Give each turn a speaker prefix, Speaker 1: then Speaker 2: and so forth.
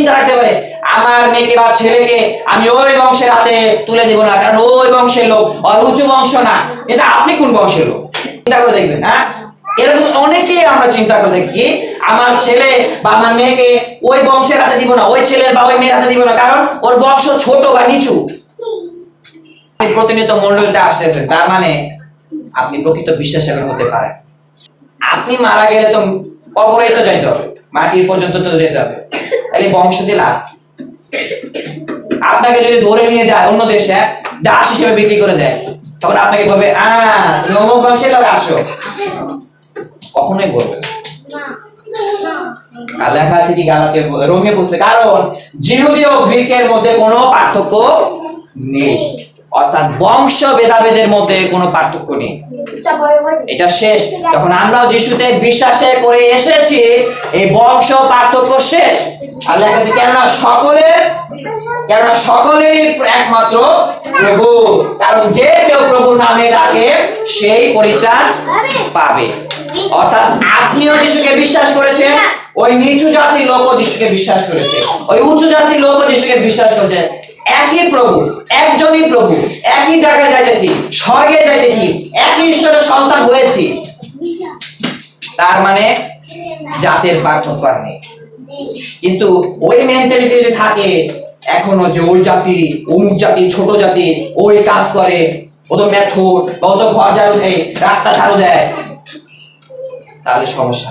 Speaker 1: চিন্তা রাখতে পারে আমার মেয়েকে বা ছেলেকে আমি ওই বংশের হাতে তুলে দিব না, কারণ ওই বংশের লোক, আর উঁচু বংশ না। এটা আপনি কোন বংশের লোক চিন্তা করে দেখবেন। হ্যাঁ, এরকম অনেকেই আমরা চিন্তা করে দেখি আমার ছেলে বা আমার মেয়েকে ওই বংশের হাতে দিব না, ওই ছেলের বা ওই মেয়ের হাতে দিব না, কারণ ওর বংশ ছোট বা নিচু। প্রতিনিয়ত মন্ডলীতে আসতেছে, তার মানে আপনি প্রকৃত বিশ্বাস হতে পারেন। আপনি মারা গেলে তো কবরে তো যাইতে হবে, মাটির পর্যন্ত তো যেতে হবে, তাহলে বংশ দিলা। আপনাকে যদি ধরে নিয়ে যায় অন্য দেশে দাস হিসেবে বিক্রি করে দেয়, তখন আপনাকে বলবে তুমি অমুক বংশে আসো, কখনোই বলবে আর লেখা আছে কি গালাতীয় রোমে বলছে, কারণ জিহুদি ও গ্রিকের মধ্যে কোনো পার্থক্য নেই, অর্থাৎ বংশ ভেদাভেদের মধ্যে কোনো পার্থক্য নেই। এটা শেষ, যখন আমরাও যিশুতে বিশ্বাসে করে এসেছি এই বংশ পার্থক্য শেষ। আর লেখা আছে কেননা সকলেরই একমাত্র প্রভু, কারণ যে কেউ প্রভুর নামে ডাকে সেই পরিত্রাণ পাবে। অর্থাৎ আপনিও যিশুকে বিশ্বাস করেছেন, ওই নিচু জাতির লোকও যিশুকে বিশ্বাস করেছে, ওই উঁচু জাতির লোকও যিশুকে বিশ্বাস করেছে। একই প্রভু, একজনই প্রভু, একই জায়গায় যাইতেছি, স্বর্গে যাইতেছি, একই ঈশ্বরের সন্তান হয়েছি। তার মানে জাতের পার্থক্য নেই। কিন্তু ওই মেন্টালিটি যদি থাকে এখনো যে ওই জাতি, অমুক জাতি, ছোট জাতি, ওই কাজ করে, ও তো মেথড, ও তো ঘর ঝাড়ু দেয়, রাস্তা ঝাড়ু দেয়, তাহলে সমস্যা।